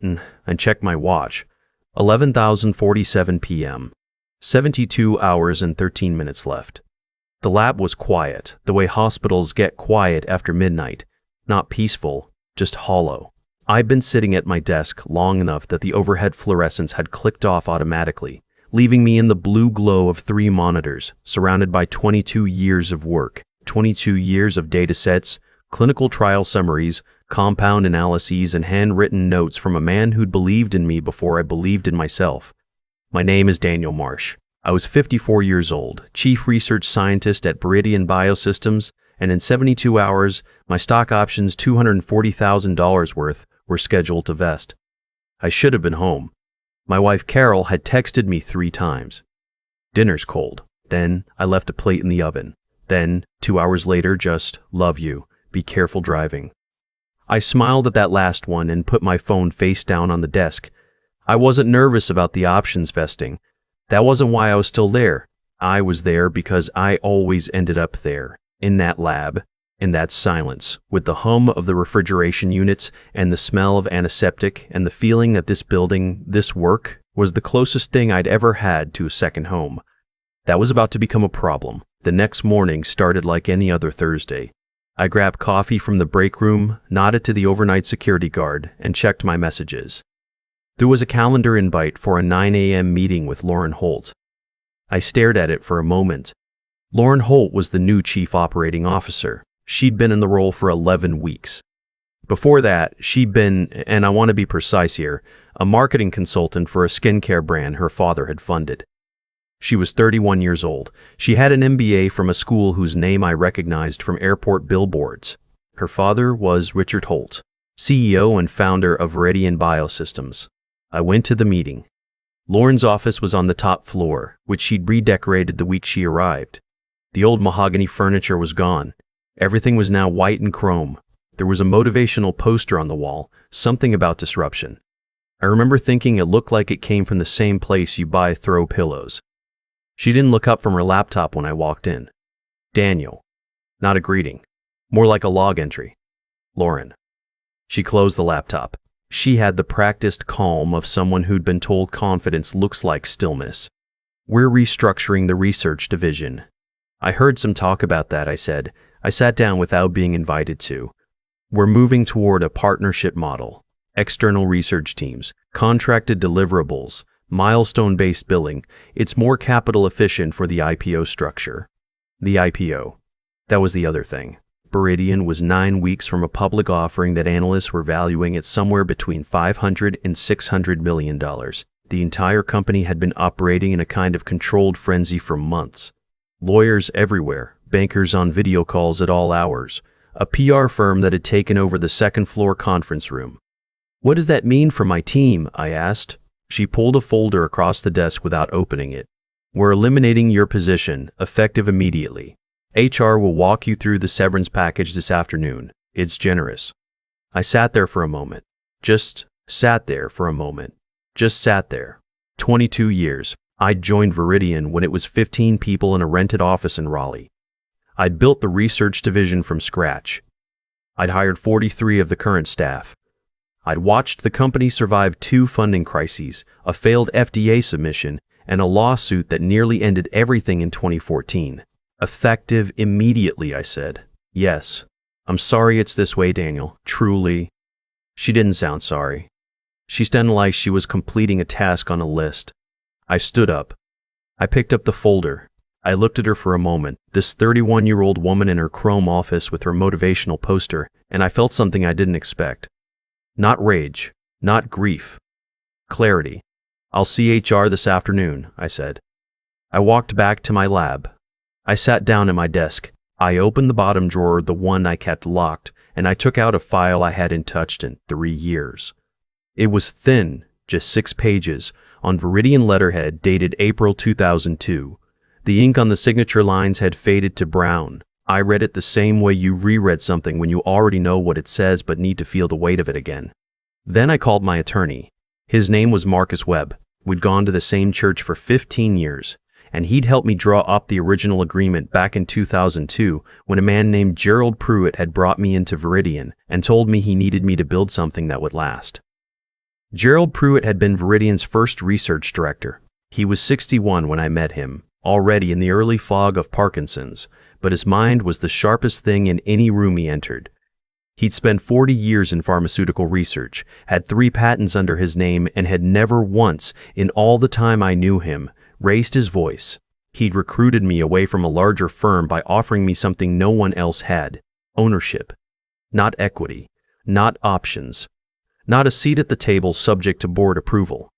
and checked my watch. 11:47 p.m. 72 hours and 13 minutes left. The lab was quiet, the way hospitals get quiet after midnight. Not peaceful, just hollow. I'd been sitting at my desk long enough that the overhead fluorescents had clicked off automatically, leaving me in the blue glow of 3 monitors, surrounded by 22 years of work, 22 years of datasets, clinical trial summaries, compound analyses, and handwritten notes from a man who'd believed in me before I believed in myself. My name is Daniel Marsh. I was 54 years old, chief research scientist at Veridian BioSystems, and in 72 hours, my stock options $240,000 worth were scheduled to vest. I should have been home. My wife Carol had texted me 3 times. Dinner's cold. Then I left a plate in the oven. Then, 2 hours later, just, love you, be careful driving. I smiled at that last one and put my phone face down on the desk. I wasn't nervous about the options vesting. That wasn't why I was still there. I was there because I always ended up there, in that lab, in that silence, with the hum of the refrigeration units and the smell of antiseptic and the feeling that this building, this work, was the closest thing I'd ever had to a second home. That was about to become a problem. The next morning started like any other Thursday. I grabbed coffee from the break room, nodded to the overnight security guard, and checked my messages. There was a calendar invite for a 9 a.m. meeting with Lauren Holt. I stared at it for a moment. Lauren Holt was the new chief operating officer. She'd been in the role for 11 weeks. Before that, she'd been, and I want to be precise here, a marketing consultant for a skincare brand her father had funded. She was 31 years old. She had an MBA from a school whose name I recognized from airport billboards. Her father was Richard Holt, CEO and founder of Veridian BioSystems. I went to the meeting. Lauren's office was on the top floor, which she'd redecorated the week she arrived. The old mahogany furniture was gone. Everything was now white and chrome. There was a motivational poster on the wall, something about disruption. I remember thinking it looked like it came from the same place you buy throw pillows. She didn't look up from her laptop when I walked in. Daniel. Not a greeting. More like a log entry. Lauren. She closed the laptop. She had the practiced calm of someone who'd been told confidence looks like stillness. We're restructuring the research division. I heard some talk about that, I said. I sat down without being invited to. We're moving toward a partnership model. External research teams, contracted deliverables, milestone-based billing. It's more capital efficient for the IPO structure. The IPO. That was the other thing. Veridian was 9 weeks from a public offering that analysts were valuing at somewhere between $500 and $600 million. The entire company had been operating in a kind of controlled frenzy for months. Lawyers everywhere, bankers on video calls at all hours, a PR firm that had taken over the second-floor conference room. What does that mean for my team? I asked. She pulled a folder across the desk without opening it. We're eliminating your position, effective immediately. HR will walk you through the severance package this afternoon. It's generous. I sat there for a moment. Just sat there for a moment. Just sat there. 22 years. I'd joined Veridian when it was 15 people in a rented office in Raleigh. I'd built the research division from scratch. I'd hired 43 of the current staff. I'd watched the company survive 2 funding crises, a failed FDA submission, and a lawsuit that nearly ended everything in 2014. Effective immediately, I said. Yes. I'm sorry it's this way, Daniel. Truly. She didn't sound sorry. She sounded like she was completing a task on a list. I stood up. I picked up the folder. I looked at her for a moment, this 31-year-old woman in her chrome office with her motivational poster, and I felt something I didn't expect. Not rage, not grief. Clarity. I'll see HR this afternoon, I said. I walked back to my lab. I sat down at my desk. I opened the bottom drawer, the one I kept locked, and I took out a file I hadn't touched in 3 years. It was thin, just 6 pages, on Veridian letterhead dated April 2002. The ink on the signature lines had faded to brown. I read it the same way you reread something when you already know what it says but need to feel the weight of it again. Then I called my attorney. His name was Marcus Webb. We'd gone to the same church for 15 years, and he'd helped me draw up the original agreement back in 2002 when a man named Gerald had brought me into Veridian and told me he needed me to build something that would last. Gerald Pruitt had been Veridian's first research director. He was 61 when I met him, already in the early fog of Parkinson's, but his mind was the sharpest thing in any room he entered. He'd spent 40 years in pharmaceutical research, had 3 patents under his name, and had never once, in all the time I knew him, raised his voice. He'd recruited me away from a larger firm by offering me something no one else had: ownership. Not equity, not options, not a seat at the table subject to board approval.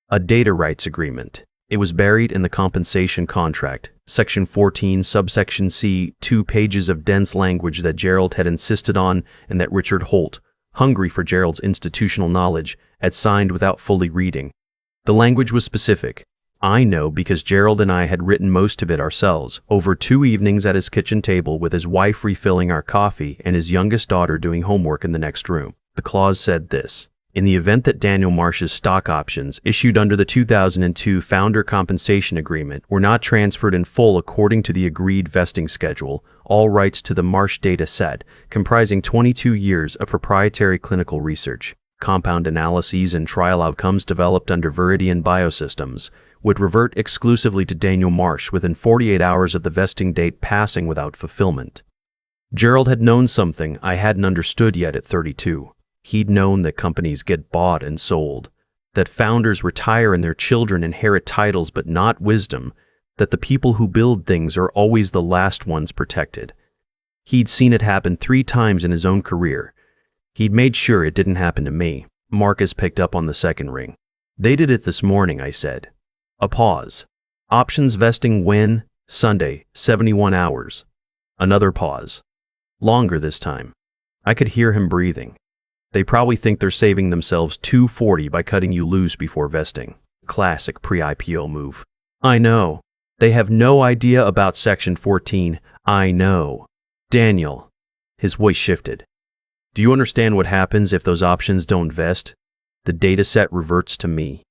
A data rights agreement. It was buried in the compensation contract, Section 14, subsection C, 2 pages of dense language that Gerald had insisted on and that Richard Holt, hungry for Gerald's institutional knowledge, had signed without fully reading. The language was specific. I know because Gerald and I had written most of it ourselves, over 2 evenings at his kitchen table with his wife refilling our coffee and his youngest daughter doing homework in the next room. The clause said this: in the event that Daniel Marsh's stock options, issued under the 2002 Founder Compensation Agreement, were not transferred in full according to the agreed vesting schedule, all rights to the Marsh data set, comprising 22 years of proprietary clinical research, compound analyses and trial outcomes developed under Veridian BioSystems, would revert exclusively to Daniel Marsh within 48 hours of the vesting date passing without fulfillment. Gerald had known something I hadn't understood yet at 32. He'd known that companies get bought and sold, that founders retire and their children inherit titles but not wisdom, that the people who build things are always the last ones protected. He'd seen it happen 3 times in his own career. He'd made sure it didn't happen to me. Marcus picked up on the second ring. They did it this morning, I said. A pause. Options vesting when? Sunday, 71 hours. Another pause. Longer this time. I could hear him breathing. They probably think they're saving themselves $240 by cutting you loose before vesting. Classic pre-IPO move. I know. They have no idea about Section 14. I know. Daniel. His voice shifted. Do you understand what happens if those options don't vest? The data set reverts to me.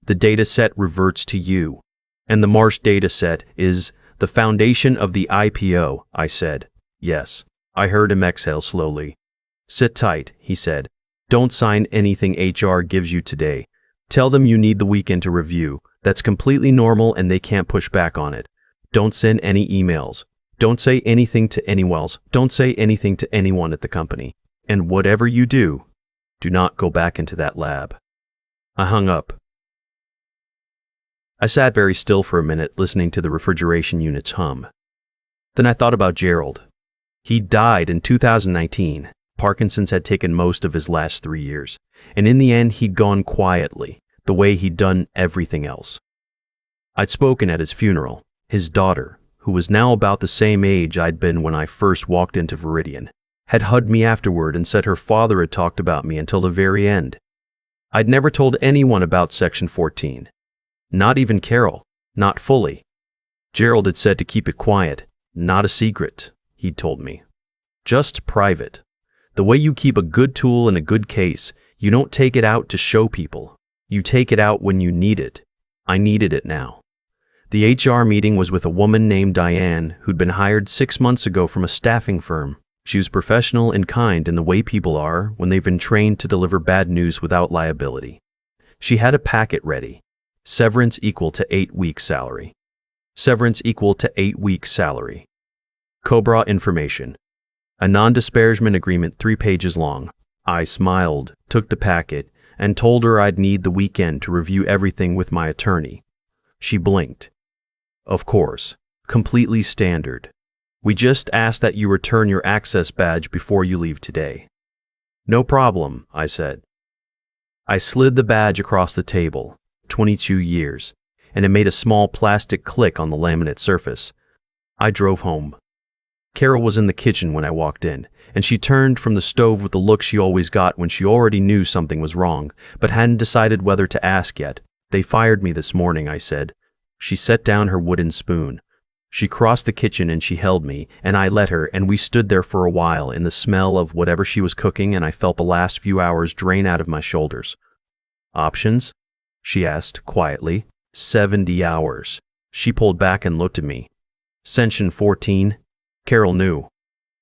The data set reverts to you. And the Marsh data set is the foundation of the IPO, I said. Yes. I heard him exhale slowly. Sit tight, he said. Don't sign anything HR gives you today. Tell them you need the weekend to review. That's completely normal and they can't push back on it. Don't send any emails. Don't say anything to anyone else. Don't say anything to anyone at the company. And whatever you do, do not go back into that lab. I hung up. I sat very still for a minute, listening to the refrigeration unit's hum. Then I thought about Gerald. He died in 2019. Parkinson's had taken most of his last 3 years, and in the end he'd gone quietly, the way he'd done everything else. I'd spoken at his funeral. His daughter, who was now about the same age I'd been when I first walked into Veridian, had hugged me afterward and said her father had talked about me until the very end. I'd never told anyone about Section 14. Not even Carol, not fully. Gerald had said to keep it quiet, not a secret, he'd told me. Just private. The way you keep a good tool in a good case, you don't take it out to show people. You take it out when you need it. I needed it now. The HR meeting was with a woman named Diane who'd been hired 6 months ago from a staffing firm. She was professional and kind in the way people are when they've been trained to deliver bad news without liability. She had a packet ready. Severance equal to 8 weeks' salary. Severance equal to 8 weeks' salary. Cobra information. A non-disparagement agreement 3 pages long. I smiled, took the packet, and told her I'd need the weekend to review everything with my attorney. She blinked. Of course. Completely standard. We just ask that you return your access badge before you leave today. No problem, I said. I slid the badge across the table. 22 years, and it made a small plastic click on the laminate surface. I drove home. Carol was in the kitchen when I walked in, and she turned from the stove with the look she always got when she already knew something was wrong, but hadn't decided whether to ask yet. They fired me this morning, I said. She set down her wooden spoon. She crossed the kitchen and she held me, and I let her, and we stood there for a while in the smell of whatever she was cooking, and I felt the last few hours drain out of my shoulders. Options? She asked, quietly. 70 hours. She pulled back and looked at me. Section 14. Carol knew.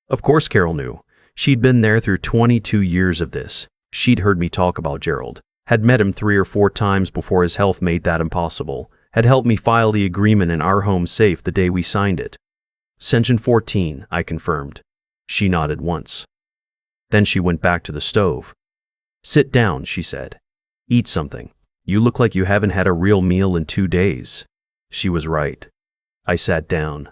Of course Carol knew. She'd been there through 22 years of this. She'd heard me talk about Gerald. Had met him 3 or 4 times before his health made that impossible. Had helped me file the agreement in our home safe the day we signed it. Section 14, I confirmed. She nodded once. Then she went back to the stove. Sit down, she said. Eat something. You look like you haven't had a real meal in 2 days. She was right. I sat down.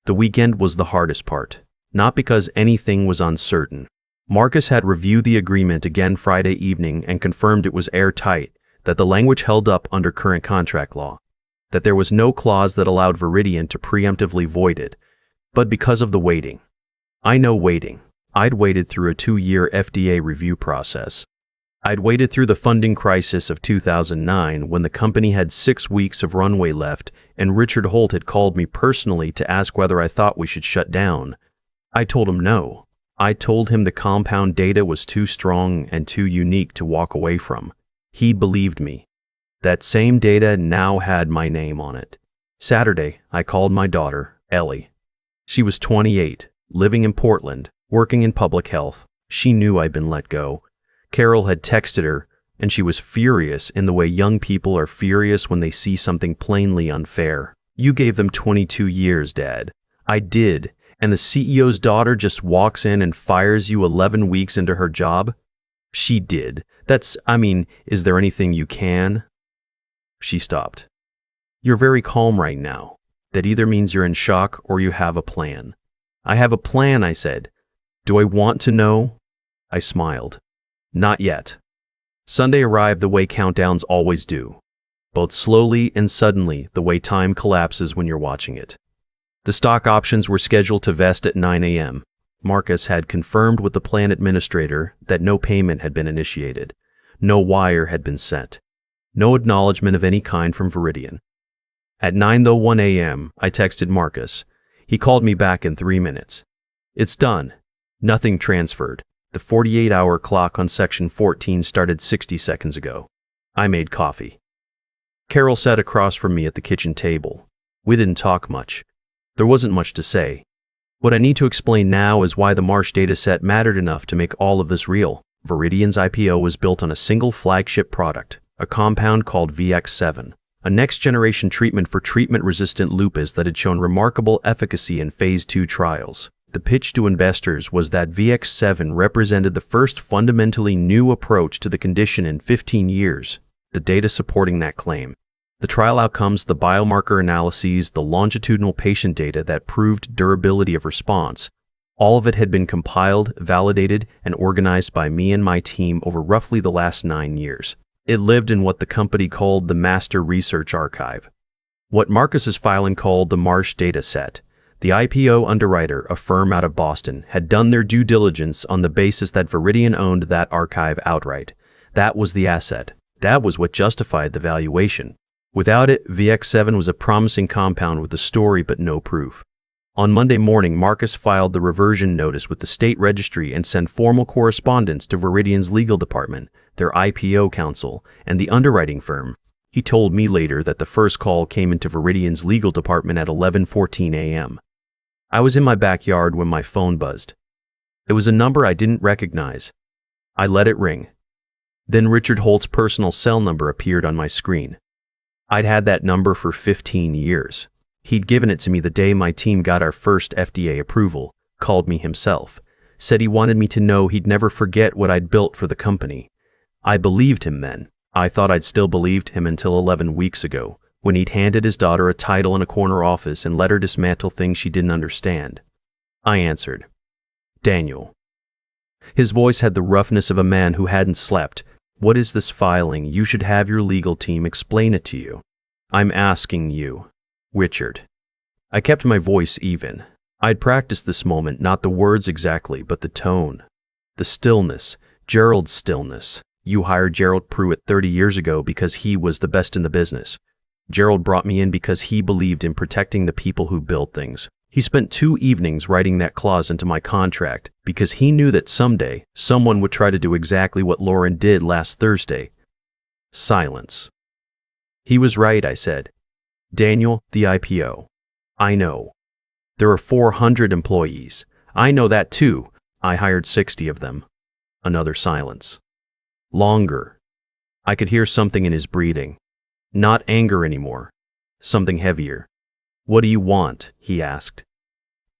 The weekend was the hardest part, not because anything was uncertain. Marcus had reviewed the agreement again Friday evening and confirmed it was airtight, that the language held up under current contract law, that there was no clause that allowed Veridian to preemptively void it, but because of the waiting. I know waiting. I'd waited through a 2-year FDA review process. I'd waited through the funding crisis of 2009 when the company had 6 weeks of runway left and Richard Holt had called me personally to ask whether I thought we should shut down. I told him no. I told him the compound data was too strong and too unique to walk away from. He believed me. That same data now had my name on it. Saturday, I called my daughter, Ellie. She was 28, living in Portland, working in public health. She knew I'd been let go. Carol had texted her, and she was furious in the way young people are furious when they see something plainly unfair. You gave them 22 years, Dad. I did, and the CEO's daughter just walks in and fires you 11 weeks into her job? She did. Is there anything you can? She stopped. You're very calm right now. That either means you're in shock or you have a plan. I have a plan, I said. Do I want to know? I smiled. Not yet. Sunday arrived the way countdowns always do, both slowly and suddenly, the way time collapses when you're watching it. The stock options were scheduled to vest at 9 a.m. Marcus had confirmed with the plan administrator that no payment had been initiated, no wire had been sent, no acknowledgement of any kind from Veridian. At 9:01 a.m., I texted Marcus. He called me back in 3 minutes. It's done. Nothing transferred. The 48-hour clock on Section 14 started 60 seconds ago. I made coffee. Carol sat across from me at the kitchen table. We didn't talk much. There wasn't much to say. What I need to explain now is why the Marsh dataset mattered enough to make all of this real. Veridian's IPO was built on a single flagship product, a compound called VX7, a next-generation treatment for treatment-resistant lupus that had shown remarkable efficacy in Phase 2 trials. The pitch to investors was that VX7 represented the first fundamentally new approach to the condition in 15 years, the data supporting that claim. The trial outcomes, the biomarker analyses, the longitudinal patient data that proved durability of response, all of it had been compiled, validated, and organized by me and my team over roughly the last 9 years. It lived in what the company called the Master Research Archive, what Marcus's filing called the Marsh dataset. The IPO underwriter, a firm out of Boston, had done their due diligence on the basis that Veridian owned that archive outright. That was the asset. That was what justified the valuation. Without it, VX7 was a promising compound with a story but no proof. On Monday morning, Marcus filed the reversion notice with the state registry and sent formal correspondence to Veridian's legal department, their IPO counsel, and the underwriting firm. He told me later that the first call came into Veridian's legal department at 11:14 a.m. I was in my backyard when my phone buzzed. It was a number I didn't recognize. I let it ring. Then Richard Holt's personal cell number appeared on my screen. I'd had that number for 15 years. He'd given it to me the day my team got our first FDA approval, called me himself, said he wanted me to know he'd never forget what I'd built for the company. I believed him then. I thought I'd still believed him until 11 weeks ago, when he'd handed his daughter a title in a corner office and let her dismantle things she didn't understand. I answered, Daniel. His voice had the roughness of a man who hadn't slept. What is this filing? You should have your legal team explain it to you. I'm asking you, Richard. I kept my voice even. I'd practiced this moment, not the words exactly, but the tone. The stillness, Gerald's stillness. You hired Gerald Pruitt 30 years ago because he was the best in the business. Gerald brought me in because he believed in protecting the people who build things. He spent 2 evenings writing that clause into my contract because he knew that someday someone would try to do exactly what Lauren did last Thursday. Silence. He was right, I said. Daniel, the IPO. I know. There are 400 employees. I know that too. I hired 60 of them. Another silence. Longer. I could hear something in his breathing. Not anger anymore. Something heavier. "What do you want?" he asked.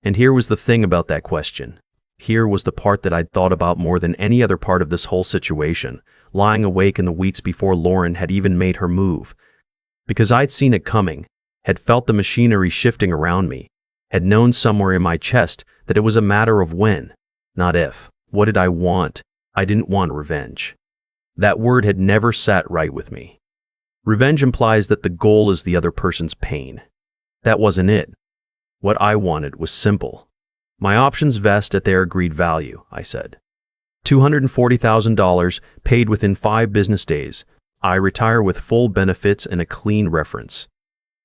And here was the thing about that question. Here was the part that I'd thought about more than any other part of this whole situation, lying awake in the weeks before Lauren had even made her move. Because I'd seen it coming, had felt the machinery shifting around me, had known somewhere in my chest that it was a matter of when, not if. What did I want? I didn't want revenge. That word had never sat right with me. Revenge implies that the goal is the other person's pain. That wasn't it. What I wanted was simple. My options vest at their agreed value, I said. $240,000 paid within 5 business days. I retire with full benefits and a clean reference.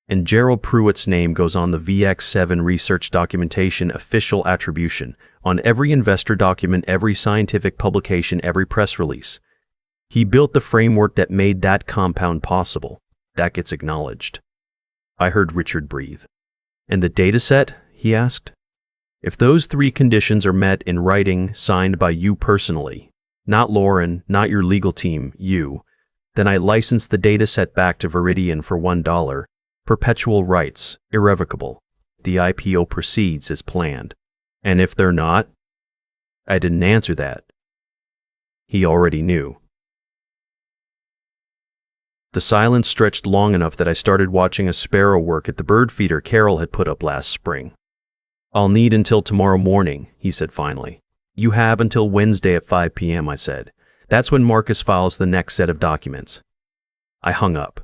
And Gerald Pruitt's name goes on the VX7 research documentation official attribution, on every investor document, every scientific publication, every press release. He built the framework that made that compound possible. That gets acknowledged. I heard Richard breathe. "And the data set?" he asked. "If those 3 conditions are met in writing signed by you personally, not Lauren, not your legal team, you, then I license the data set back to Veridian for $1. Perpetual rights, irrevocable. The IPO proceeds as planned. And if they're not?" I didn't answer that. He already knew. The silence stretched long enough that I started watching a sparrow work at the bird feeder Carol had put up last spring. "I'll need until tomorrow morning," he said finally. "You have until Wednesday at 5 p.m., I said. "That's when Marcus files the next set of documents." I hung up.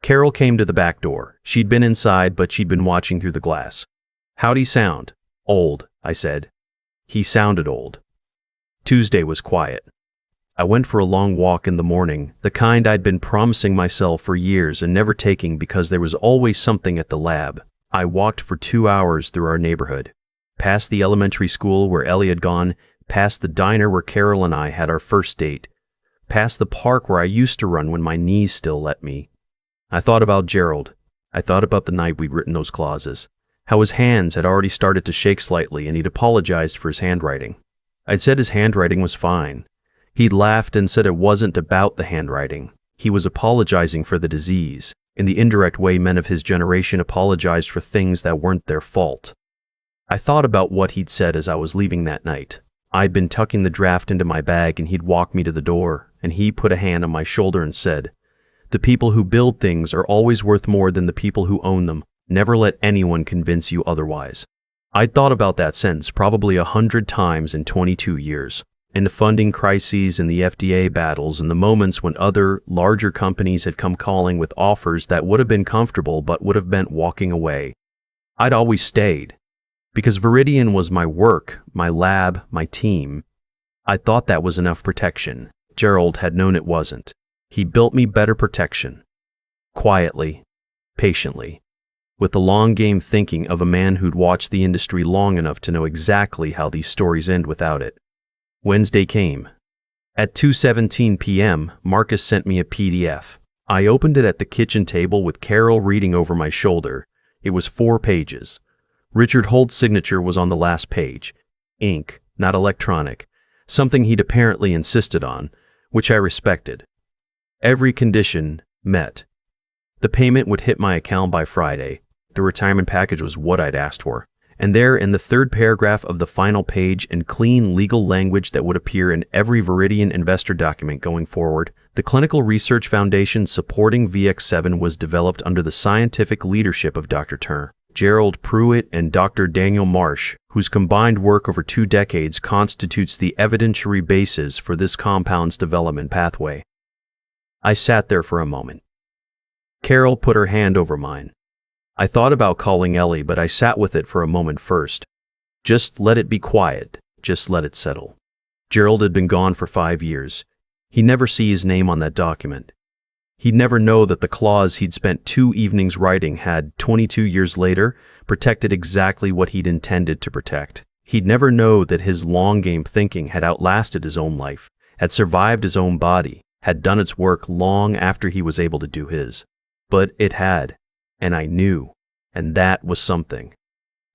Carol came to the back door. She'd been inside, but she'd been watching through the glass. "How'd he sound?" "Old," I said. He sounded old. Tuesday was quiet. I went for a long walk in the morning, the kind I'd been promising myself for years and never taking because there was always something at the lab. I walked for 2 hours through our neighborhood, past the elementary school where Ellie had gone, past the diner where Carol and I had our first date, past the park where I used to run when my knees still let me. I thought about Gerald. I thought about the night we'd written those clauses, how his hands had already started to shake slightly and he'd apologized for his handwriting. I'd said his handwriting was fine. He'd laughed and said it wasn't about the handwriting. He was apologizing for the disease, in the indirect way men of his generation apologized for things that weren't their fault. I thought about what he'd said as I was leaving that night. I'd been tucking the draft into my bag and he'd walked me to the door, and he put a hand on my shoulder and said, "The people who build things are always worth more than the people who own them. Never let anyone convince you otherwise." I'd thought about that sentence probably 100 times in 22 years. In the funding crises and the FDA battles and the moments when other, larger companies had come calling with offers that would have been comfortable but would have meant walking away. I'd always stayed. Because Veridian was my work, my lab, my team. I thought that was enough protection. Gerald had known it wasn't. He built me better protection. Quietly, patiently, with the long game thinking of a man who'd watched the industry long enough to know exactly how these stories end without it. Wednesday came. At 2:17 p.m., Marcus sent me a PDF. I opened it at the kitchen table with Carol reading over my shoulder. It was 4 pages. Richard Holt's signature was on the last page. Ink, not electronic. Something he'd apparently insisted on, which I respected. Every condition met. The payment would hit my account by Friday. The retirement package was what I'd asked for. And there, in the 3rd paragraph of the final page, in clean legal language that would appear in every Veridian investor document going forward, the clinical research foundation supporting VX7 was developed under the scientific leadership of Dr. Turner, Gerald Pruitt, and Dr. Daniel Marsh, whose combined work over 2 decades constitutes the evidentiary basis for this compound's development pathway. I sat there for a moment. Carol put her hand over mine. I thought about calling Ellie, but I sat with it for a moment first. Just let it be quiet. Just let it settle. Gerald had been gone for 5 years. He'd never see his name on that document. He'd never know that the clause he'd spent 2 evenings writing had, 22 years later, protected exactly what he'd intended to protect. He'd never know that his long-game thinking had outlasted his own life, had survived his own body, had done its work long after he was able to do his. But it had. And I knew, and that was something.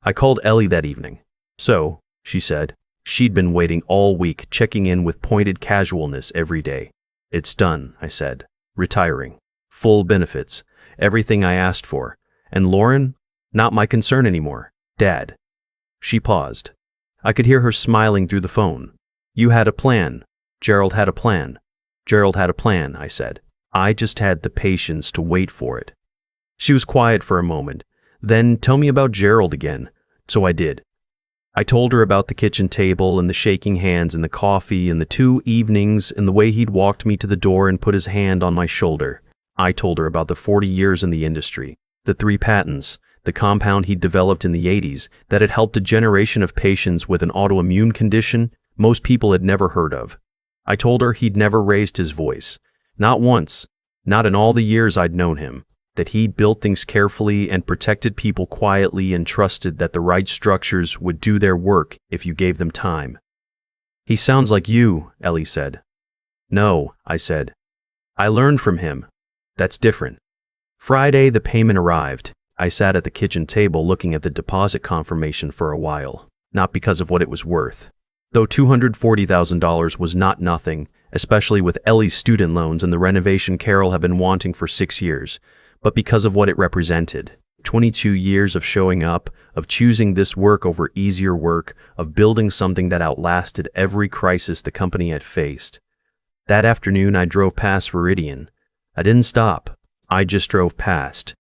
I called Ellie that evening. "So," she said, she'd been waiting all week, checking in with pointed casualness every day. It's done, I said. Retiring. Full benefits. Everything I asked for. And Lauren? Not my concern anymore. Dad. She paused. I could hear her smiling through the phone. You had a plan. Gerald had a plan. Gerald had a plan, I said. I just had the patience to wait for it. She was quiet for a moment. Then, tell me about Gerald again. So I did. I told her about the kitchen table and the shaking hands and the coffee and the 2 evenings and the way he'd walked me to the door and put his hand on my shoulder. I told her about the 40 years in the industry, the 3 patents, the compound he'd developed in the 80s that had helped a generation of patients with an autoimmune condition most people had never heard of. I told her he'd never raised his voice. Not once. Not in all the years I'd known him. That he built things carefully and protected people quietly and trusted that the right structures would do their work if you gave them time. He sounds like you, Ellie said. No, I said. I learned from him. That's different. Friday, the payment arrived. I sat at the kitchen table looking at the deposit confirmation for a while, not because of what it was worth. Though $240,000 was not nothing, especially with Ellie's student loans and the renovation Carol had been wanting for 6 years, but because of what it represented. 22 years of showing up, of choosing this work over easier work, of building something that outlasted every crisis the company had faced. That afternoon I drove past Veridian. I didn't stop. I just drove past.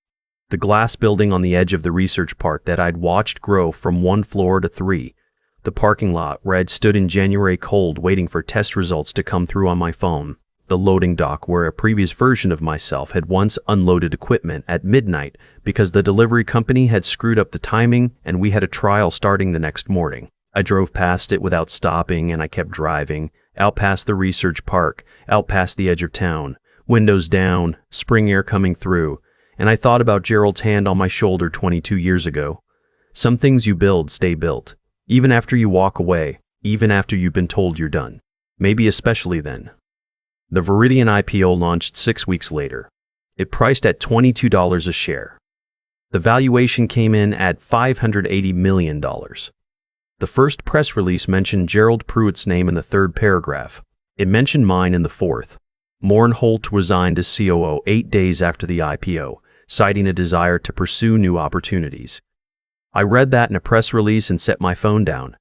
The glass building on the edge of the research park that I'd watched grow from 1 floor to 3. The parking lot where I'd stood in January cold waiting for test results to come through on my phone. The loading dock where a previous version of myself had once unloaded equipment at midnight because the delivery company had screwed up the timing and we had a trial starting the next morning. I drove past it without stopping and I kept driving, out past the research park, out past the edge of town, windows down, spring air coming through, and I thought about Gerald's hand on my shoulder 22 years ago. Some things you build stay built, even after you walk away, even after you've been told you're done. Maybe especially then. The Veridian IPO launched 6 weeks later. It priced at $22 a share. The valuation came in at $580 million. The first press release mentioned Gerald Pruitt's name in the 3rd paragraph. It mentioned mine in the 4th. Holt resigned as COO 8 days after the IPO, citing a desire to pursue new opportunities. I read that in a press release and set my phone down.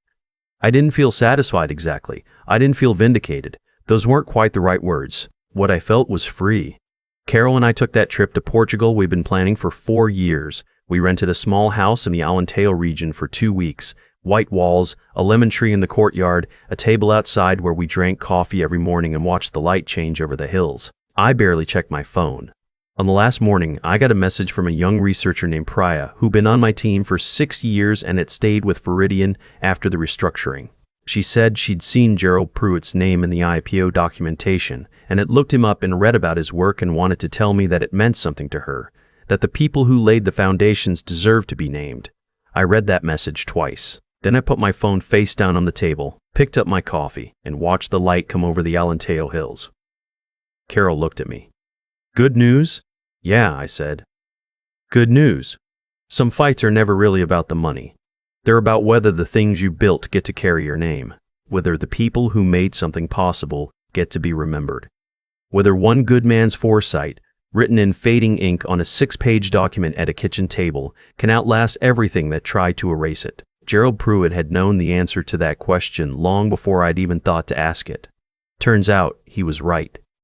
I didn't feel satisfied exactly. I didn't feel vindicated. Those weren't quite the right words. What I felt was free. Carol and I took that trip to Portugal we've been planning for 4 years. We rented a small house in the Alentejo region for 2 weeks. White walls, a lemon tree in the courtyard, a table outside where we drank coffee every morning and watched the light change over the hills. I barely checked my phone. On the last morning, I got a message from a young researcher named Priya who'd been on my team for 6 years and had stayed with Veridian after the restructuring. She said she'd seen Gerald Pruitt's name in the IPO documentation and had looked him up and read about his work and wanted to tell me that it meant something to her, that the people who laid the foundations deserved to be named. I read that message twice. Then I put my phone face down on the table, picked up my coffee, and watched the light come over the Alentejo hills. Carol looked at me. Good news? Yeah, I said. Good news. Some fights are never really about the money. They're about whether the things you built get to carry your name, whether the people who made something possible get to be remembered, whether one good man's foresight, written in fading ink on a 6-page document at a kitchen table, can outlast everything that tried to erase it. Gerald Pruitt had known the answer to that question long before I'd even thought to ask it. Turns out, he was right.